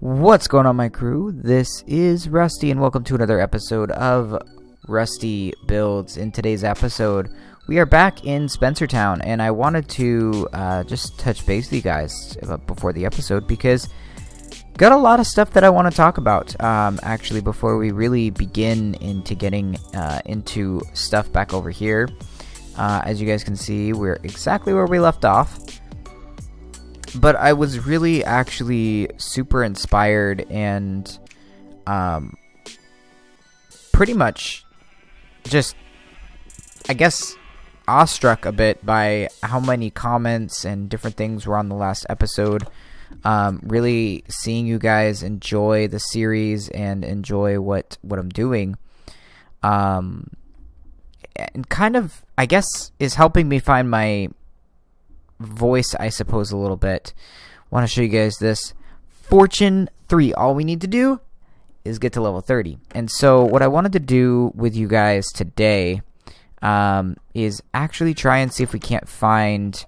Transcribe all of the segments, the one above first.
What's going on, my crew? This is Rusty, and welcome to another episode of Rusty Builds. In today's episode, we are back in Spencertown, and I wanted to just touch base with you guys before the episode because got a lot of stuff that I want to talk about. Actually, before we really begin into getting into stuff back over here, as you guys can see, we're exactly where we left off. But I was really actually super inspired and pretty much just, I guess, awestruck a bit by how many comments and different things were on the last episode. Really seeing you guys enjoy the series and enjoy what I'm doing. And kind of, I guess, is helping me find my voice, I suppose, a little bit. Want to show you guys this Fortune 3. All we need to do is get to level 30. And so what I wanted to do with you guys today is actually try and see if we can't find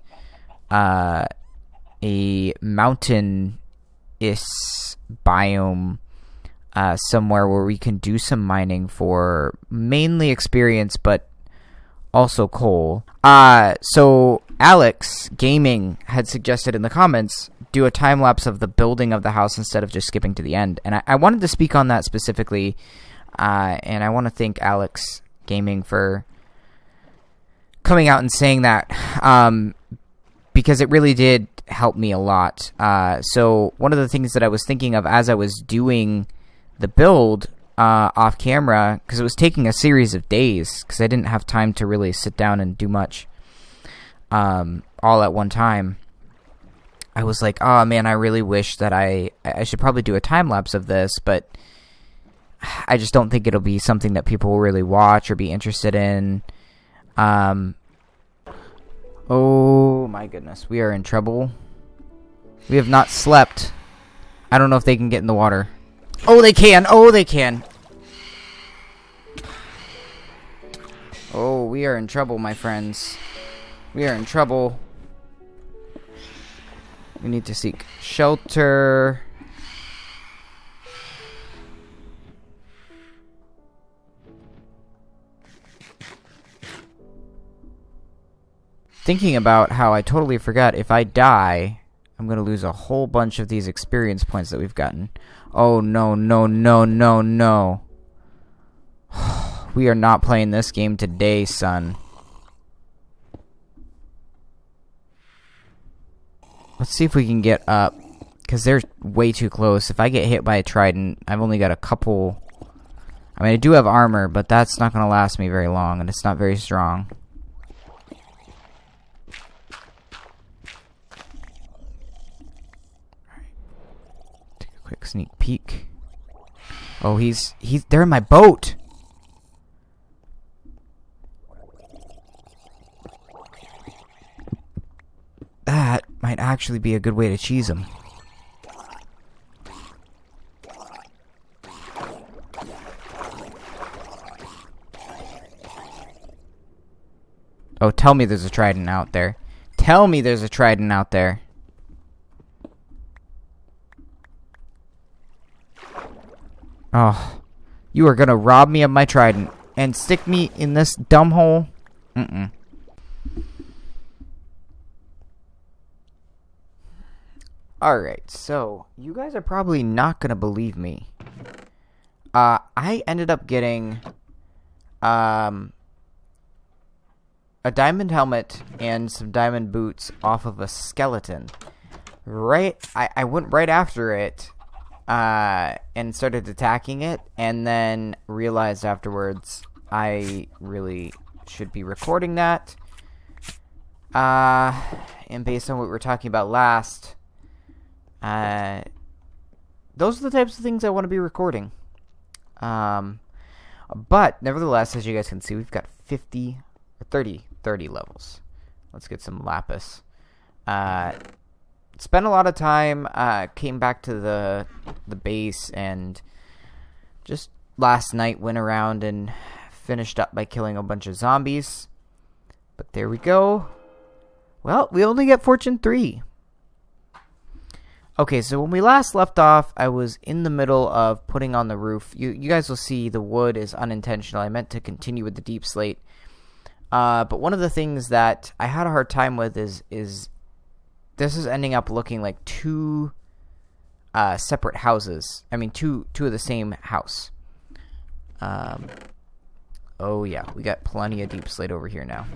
a mountainous biome somewhere where we can do some mining for mainly experience, but also coal. So Alex Gaming had suggested in the comments do a time lapse of the building of the house instead of just skipping to the end, and I wanted to speak on that specifically, and I want to thank Alex Gaming for coming out and saying that, because it really did help me a lot. So one of the things that I was thinking of as I was doing the build off camera, because it was taking a series of days because I didn't have time to really sit down and do much all at one time, I was like, oh man, I really wish that I should probably do a time lapse of this, but I just don't think it'll be something that people will really watch or be interested in. Oh my goodness, we are in trouble. We have not slept. I don't know if they can get in the water. Oh, they can! Oh, they can! Oh, we are in trouble, my friends. We are in trouble. We need to seek shelter. Thinking about how I totally forgot, if I die, I'm going to lose a whole bunch of these experience points that we've gotten. Oh, no, no, no, no, no. We are not playing this game today, son. Let's see if we can get up, because they're way too close. If I get hit by a trident, I've only got a couple. I mean, I do have armor, but that's not going to last me very long, and it's not very strong. Take a quick sneak peek. Oh, they're in my boat. That might actually be a good way to cheese them. Oh, tell me there's a trident out there. Tell me there's a trident out there. Oh, you are gonna rob me of my trident and stick me in this dumb hole? Mm-mm. Alright, so you guys are probably not going to believe me. I ended up getting a diamond helmet and some diamond boots off of a skeleton. I went right after it and started attacking it, and then realized afterwards I really should be recording that. And based on what we were talking about last, those are the types of things I want to be recording. But nevertheless, as you guys can see, we've got 30 levels. Let's get some lapis. Spent a lot of time, came back to the base, and just last night went around and finished up by killing a bunch of zombies. But there we go. Well, we only get Fortune 3. Okay, so when we last left off, I was in the middle of putting on the roof. You guys will see the wood is unintentional. I meant to continue with the deep slate. But one of the things that I had a hard time with is this is ending up looking like two separate houses. I mean, two of the same house. Oh yeah, we got plenty of deep slate over here now.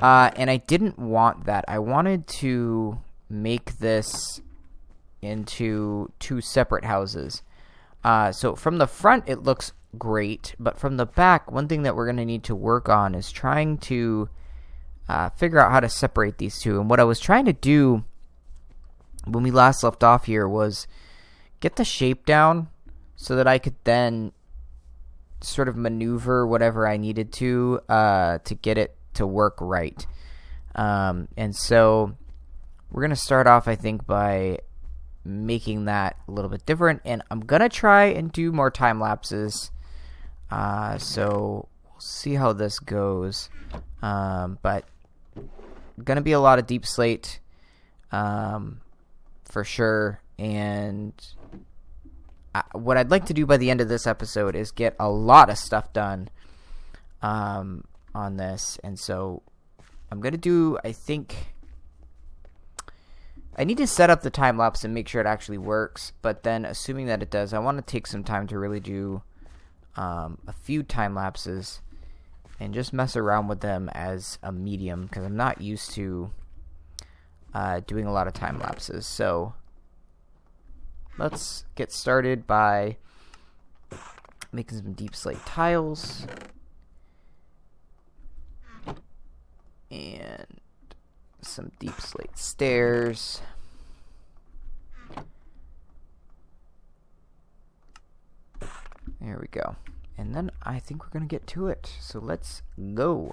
And I didn't want that. I wanted to make this into two separate houses. So from the front, it looks great, but from the back, one thing that we're going to need to work on is trying to figure out how to separate these two. And what I was trying to do when we last left off here was get the shape down so that I could then sort of maneuver whatever I needed to get it to work right. And so we're going to start off, I think, by making that a little bit different, and I'm gonna try and do more time lapses, so we'll see how this goes, but gonna be a lot of deep slate for sure. And what I'd like to do by the end of this episode is get a lot of stuff done on this, and so I'm gonna do, I think I need to set up the time lapse and make sure it actually works, but then assuming that it does, I want to take some time to really do a few time lapses and just mess around with them as a medium, because I'm not used to doing a lot of time lapses. So let's get started by making some deep slate tiles and some deep slate stairs. There we go. And then I think we're going to get to it. So let's go.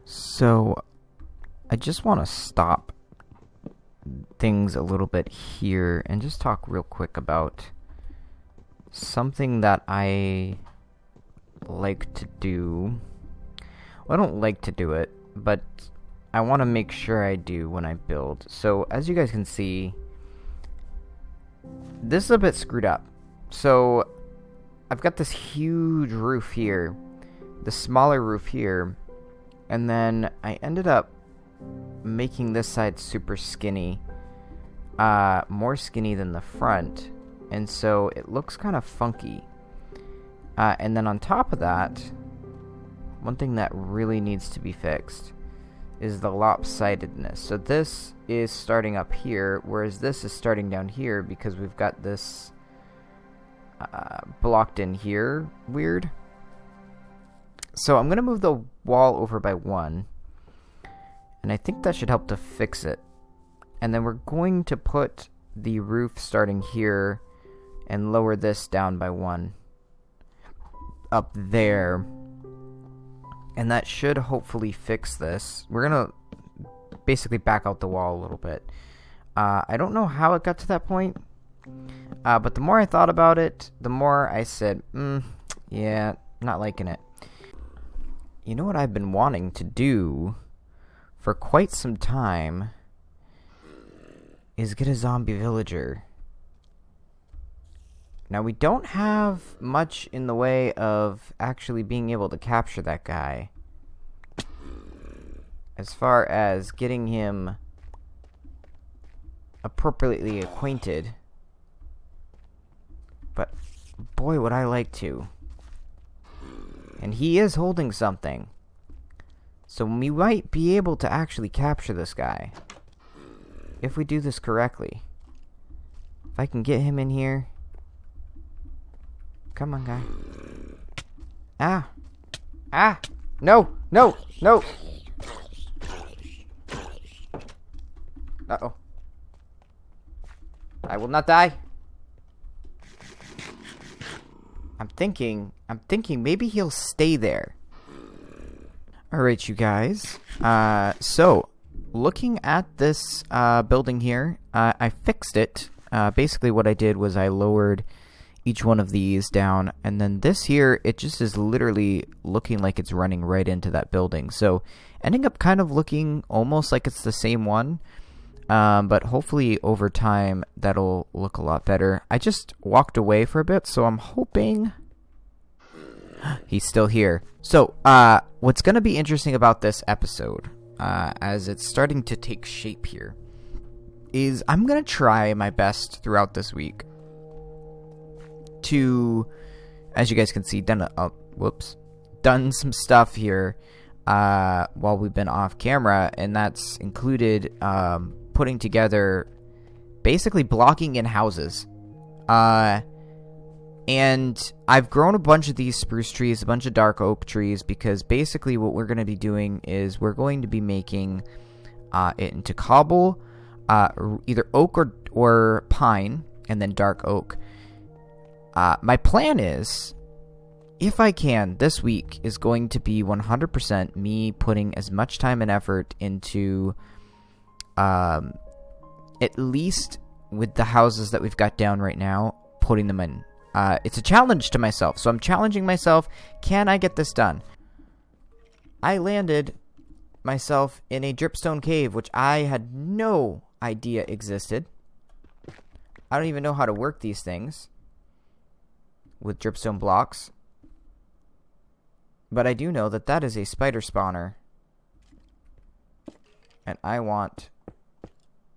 So I just want to stop things a little bit here and just talk real quick about something that I like to do. Well, I don't like to do it, but I want to make sure I do when I build. So as you guys can see, this is a bit screwed up. So I've got this huge roof here, the smaller roof here, and then I ended up making this side super skinny, more skinny than the front, and so it looks kind of funky. And then on top of that, one thing that really needs to be fixed is the lopsidedness. So this is starting up here, whereas this is starting down here because we've got this blocked in here weird. So I'm going to move the wall over by 1, and I think that should help to fix it. And then we're going to put the roof starting here and lower this down by 1 up there. And that should hopefully fix this. We're going to basically back out the wall a little bit. I don't know how it got to that point, but the more I thought about it, the more I said, yeah, not liking it. You know what I've been wanting to do for quite some time is get a zombie villager. Now, we don't have much in the way of actually being able to capture that guy, as far as getting him appropriately acquainted. But boy, would I like to. And he is holding something. So we might be able to actually capture this guy. If we do this correctly. If I can get him in here. Come on, guy. Ah. Ah. No. No. No. Uh-oh. I will not die. I'm thinking maybe he'll stay there. Alright, you guys. So, looking at this building here, I fixed it. Basically what I did was I lowered each one of these down, and then this here, it just is literally looking like it's running right into that building. So, ending up kind of looking almost like it's the same one. But hopefully over time that'll look a lot better. I just walked away for a bit, so I'm hoping he's still here. So, what's going to be interesting about this episode, as it's starting to take shape here, is I'm going to try my best throughout this week to, as you guys can see, done some stuff here while we've been off camera, and that's included putting together, basically blocking in houses. And I've grown a bunch of these spruce trees, a bunch of dark oak trees, because basically what we're going to be doing is we're going to be making it into cobble, either oak or pine, and then dark oak. My plan is, if I can, this week is going to be 100% me putting as much time and effort into at least with the houses that we've got down right now, putting them in. It's a challenge to myself, so I'm challenging myself. Can I get this done? I landed myself in a dripstone cave, which I had no idea existed. I don't even know how to work these things with dripstone blocks. But I do know that that is a spider spawner. And I want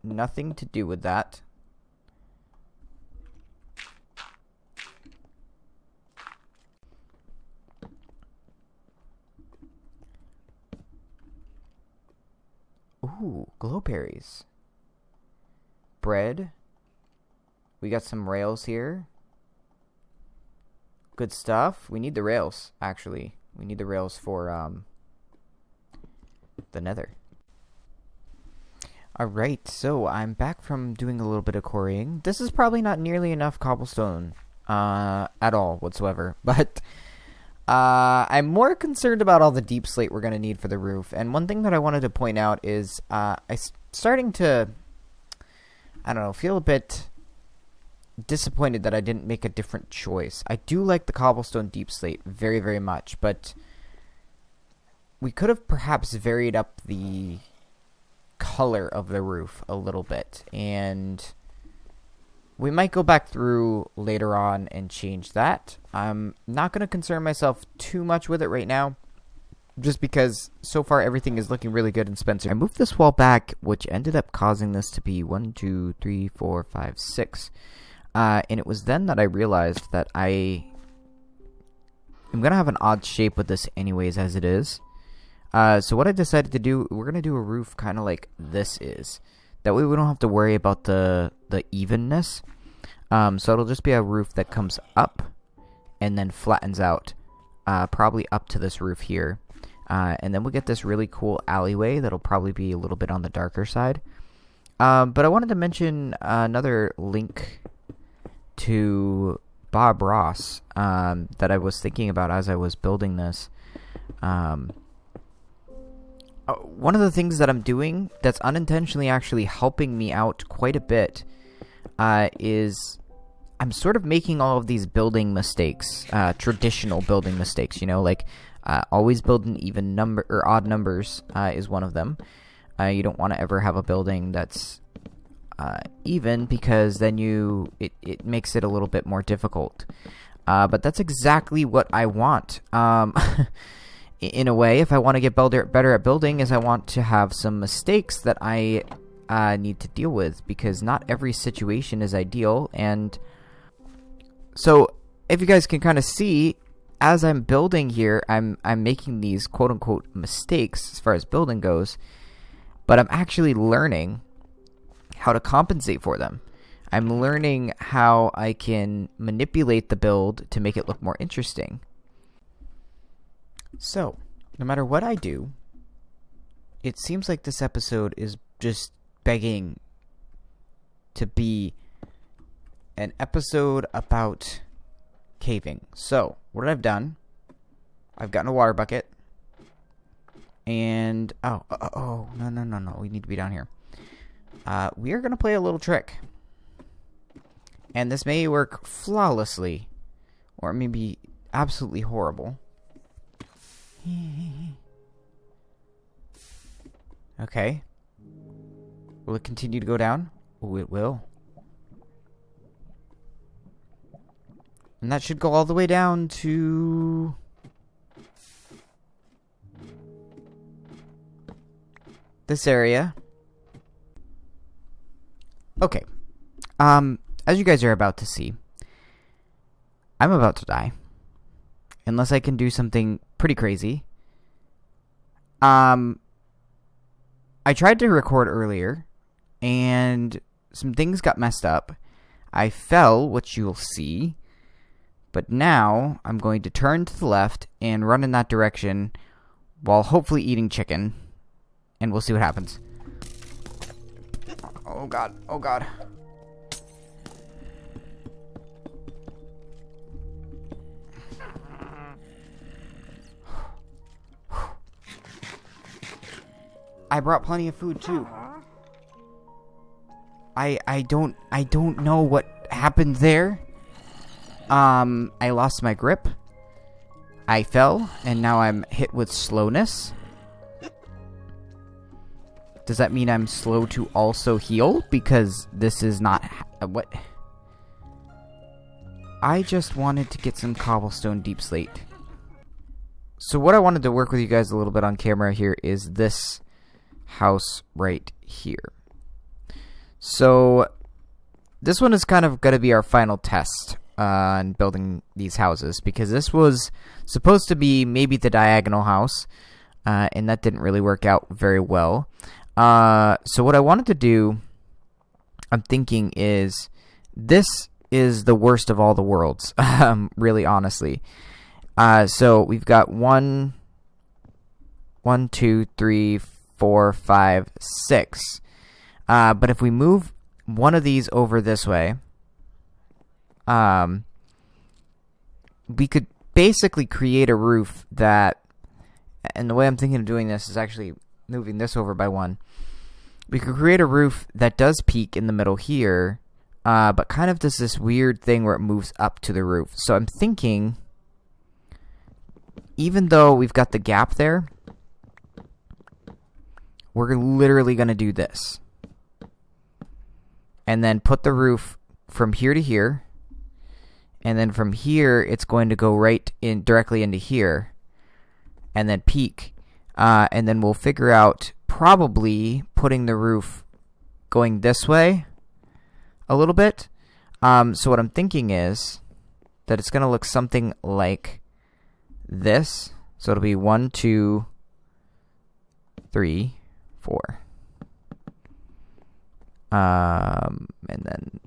nothing to do with that. Ooh, glowberries. Bread. We got some rails here. Good stuff. We need the rails, actually. We need the rails for the nether. Alright, so I'm back from doing a little bit of quarrying. This is probably not nearly enough cobblestone at all whatsoever, but I'm more concerned about all the deep slate we're going to need for the roof. And one thing that I wanted to point out is I'm starting to, I don't know, feel a bit disappointed that I didn't make a different choice. I do like the cobblestone deep slate very, very much, but we could have perhaps varied up the color of the roof a little bit, and we might go back through later on and change that. I'm not going to concern myself too much with it right now, just because so far everything is looking really good in Spencer. I moved this wall back, which ended up causing this to be 1, 2, 3, 4, 5, 6. And it was then that I realized that I'm going to have an odd shape with this anyways as it is. So what I decided to do, we're going to do a roof kind of like this is. That way we don't have to worry about the evenness. So it'll just be a roof that comes up and then flattens out. Probably up to this roof here. And then we'll get this really cool alleyway that'll probably be a little bit on the darker side. But I wanted to mention another link to Bob Ross that I was thinking about as I was building this. One of the things that I'm doing that's unintentionally actually helping me out quite a bit is I'm sort of making all of these building mistakes, traditional building mistakes, you know, like always build an even number or odd numbers is one of them. You don't want to ever have a building that's even, because then it makes it a little bit more difficult. But that's exactly what I want. In a way, if I want to get better at building, is I want to have some mistakes that I need to deal with, because not every situation is ideal. And so if you guys can kind of see, as I'm building here, I'm making these quote-unquote mistakes as far as building goes, but I'm actually learning how to compensate for them. I'm learning how I can manipulate the build to make it look more interesting. So, no matter what I do, it seems like this episode is just begging to be an episode about caving. So, what I've done, I've gotten a water bucket, and no, we need to be down here. We are going to play a little trick, and this may work flawlessly, or it may be absolutely horrible. Okay. Will it continue to go down? Oh, it will. And that should go all the way down to... this area. Okay. As you guys are about to see, I'm about to die. Unless I can do something pretty crazy. I tried to record earlier, and some things got messed up. I fell, which you'll see. But now, I'm going to turn to the left and run in that direction while hopefully eating chicken. And we'll see what happens. Oh god, oh god. I brought plenty of food too. I don't know what happened there. I lost my grip. I fell, and now I'm hit with slowness. Does that mean I'm slow to also heal? Because this is not... what? I just wanted to get some cobblestone deep slate. So what I wanted to work with you guys a little bit on camera here is this house right here. So this one is kind of going to be our final test on building these houses, because this was supposed to be maybe the diagonal house, and that didn't really work out very well. So what I wanted to do, I'm thinking, is this is the worst of all the worlds, really honestly. So we've got 1, 2, 3, 4, 5, 6. But if we move one of these over this way, we could basically create a roof that, and the way I'm thinking of doing this is actually moving this over by 1. We could create a roof that does peak in the middle here, but kind of does this weird thing where it moves up to the roof. So I'm thinking, even though we've got the gap there, we're literally going to do this. And then put the roof from here to here. And then from here, it's going to go right in directly into here. And then peak. And then we'll figure out probably putting the roof going this way a little bit. So what I'm thinking is that it's going to look something like this. So it'll be 1, 2, 3, 4. And then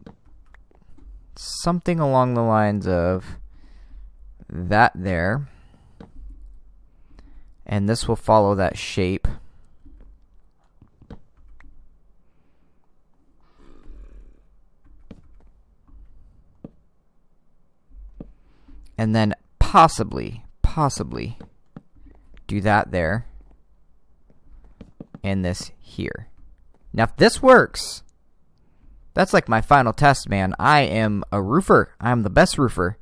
something along the lines of that there. And this will follow that shape. And then possibly do that there. And this here. Now, if this works, that's like my final test, man. I am a roofer. I'm the best roofer.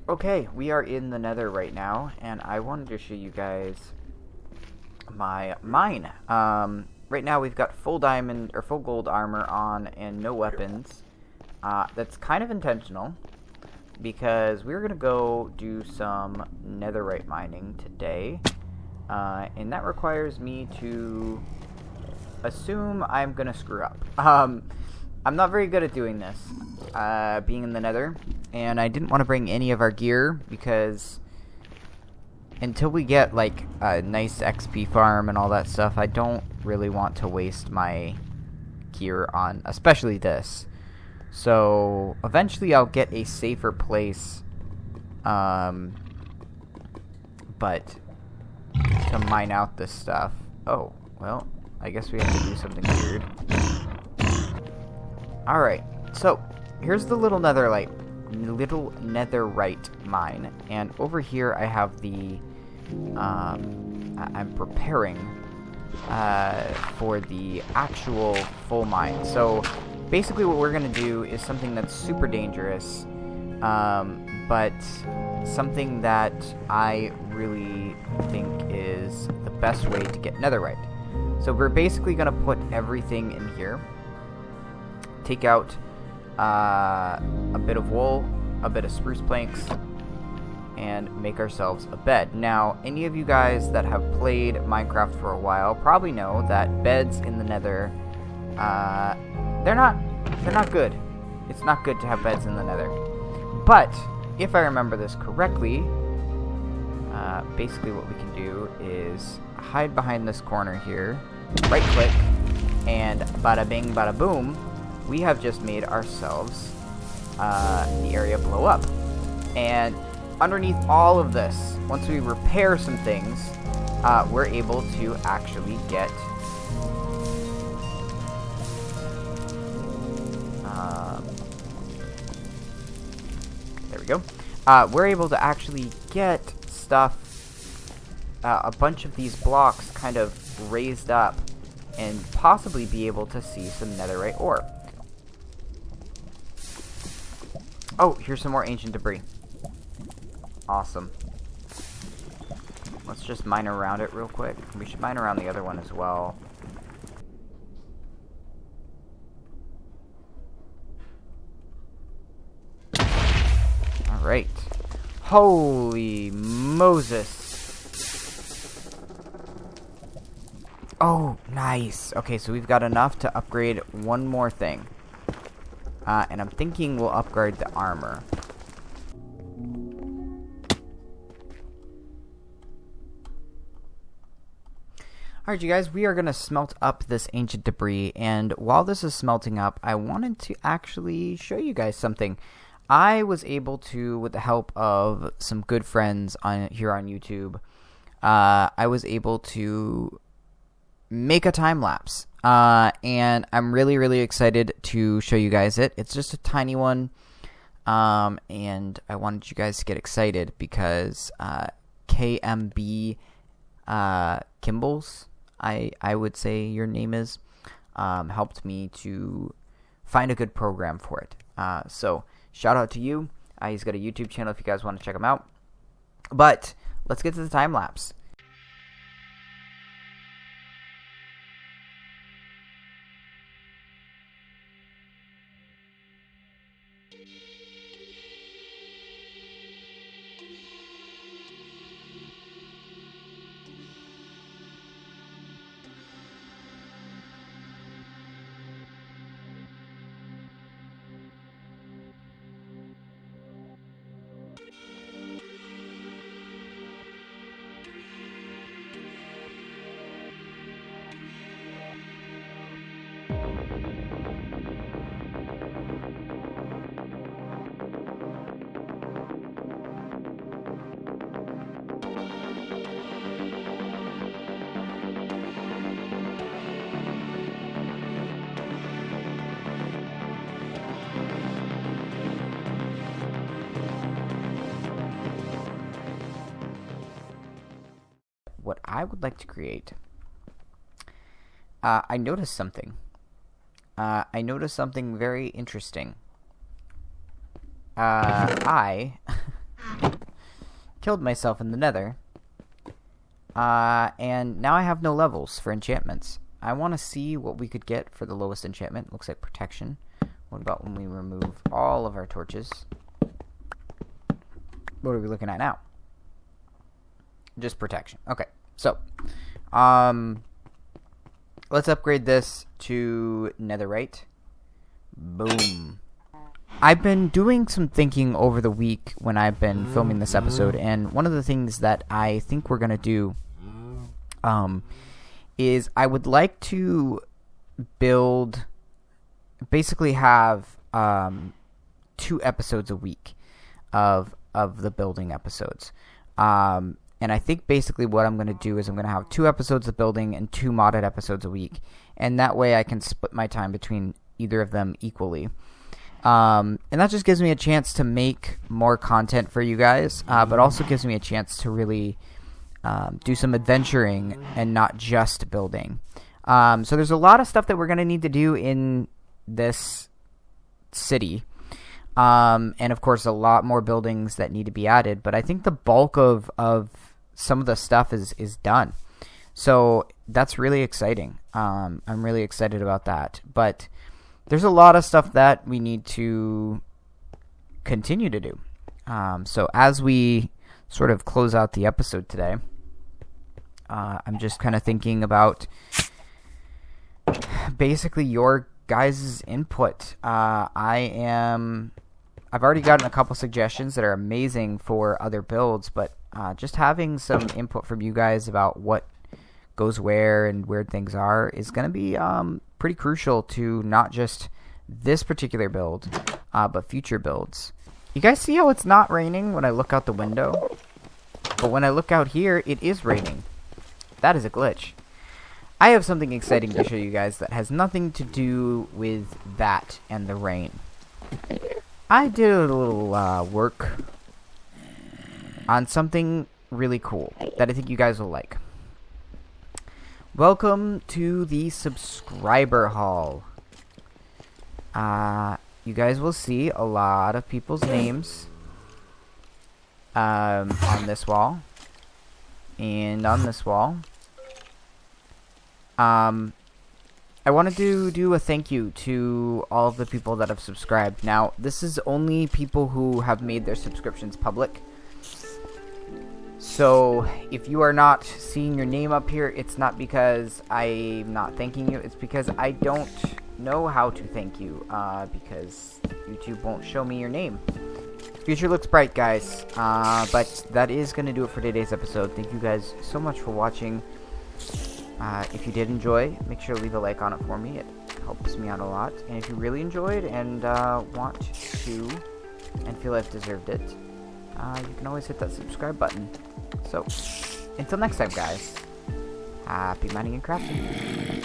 Okay, we are in the Nether right now, and I wanted to show you guys my mine. Right now we've got full diamond or full gold armor on and no weapons. That's kind of intentional because we're gonna go do some netherite mining today, and that requires me to assume I'm gonna screw up. I'm not very good at doing this, being in the Nether, and I didn't want to bring any of our gear because until we get like a nice XP farm and all that stuff, I don't really want to waste my gear on, especially this. So eventually I'll get a safer place, but to mine out this stuff. Oh, well, I guess we have to do something weird. Alright, so here's the little netherite mine, and over here I have the I'm preparing for the actual full mine. So basically what we're gonna do is something that's super dangerous, but something that I really think is the best way to get netherite. So we're basically gonna put everything in here, take out a bit of wool, a bit of spruce planks, and make ourselves a bed. Now, any of you guys that have played Minecraft for a while probably know that beds in the Nether, they're not good. It's not good to have beds in the Nether. But if I remember this correctly, basically what we can do is hide behind this corner here, right click, and bada bing bada boom, we have just made ourselves the area blow up. And underneath all of this, once we repair some things, we're able to actually get there we go. We're able to actually get stuff, a bunch of these blocks kind of raised up, and possibly be able to see some netherite ore. Oh, here's some more ancient debris. Awesome. Let's just mine around it real quick. We should mine around the other one as well. Alright. Holy Moses. Oh, nice. Okay, so we've got enough to upgrade one more thing. And I'm thinking we'll upgrade the armor. Alright, you guys, we are going to smelt up this ancient debris, and while this is smelting up, I wanted to actually show you guys something. I was able to, with the help of some good friends here on YouTube, I was able to make a time lapse. And I'm really, really excited to show you guys it. It's just a tiny one, and I wanted you guys to get excited because KMB Kimbles, I would say your name is, helped me to find a good program for it. So shout out to you. He's got a YouTube channel if you guys want to check him out. But let's get to the time lapse. What I would like to create, I noticed something. I noticed something very interesting. I killed myself in the nether. And now I have no levels for enchantments. I want to see what we could get for the lowest enchantment. Looks like protection. What about when we remove all of our torches? What are we looking at now? Just protection. Okay, so let's upgrade this to netherite. Boom. I've been doing some thinking over the week when I've been filming this episode, and one of the things that I think we're going to do is I would like to basically have 2 episodes a week of the building episodes. And I think basically what I'm going to do is I'm going to have 2 episodes of building and 2 modded episodes a week. And that way I can split my time between either of them equally. And that just gives me a chance to make more content for you guys, but also gives me a chance to really do some adventuring and not just building. So there's a lot of stuff that we're going to need to do in this city. And of course a lot more buildings that need to be added, but I think the bulk of some of the stuff is done. So that's really exciting. I'm really excited about that. But there's a lot of stuff that we need to continue to do. So as we sort of close out the episode today, I'm just kind of thinking about basically your guys' input. I've already gotten a couple suggestions that are amazing for other builds, but just having some input from you guys about what goes where and where things are is going to be pretty crucial to not just this particular build, but future builds. You guys see how it's not raining when I look out the window? But when I look out here, it is raining. That is a glitch. I have something exciting to show you guys that has nothing to do with that and the rain. I did a little work on something really cool that I think you guys will like. Welcome to the subscriber hall. You guys will see a lot of people's names on this wall and on this wall. I wanted to do a thank you to all of the people that have subscribed. Now, this is only people who have made their subscriptions public. So, if you are not seeing your name up here, it's not because I'm not thanking you. It's because I don't know how to thank you, because YouTube won't show me your name. Future looks bright, guys. But that is going to do it for today's episode. Thank you guys so much for watching. If you did enjoy, make sure to leave a like on it for me. It helps me out a lot. And if you really enjoyed and want to and feel I've deserved it, you can always hit that subscribe button. So, until next time, guys, happy mining and crafting.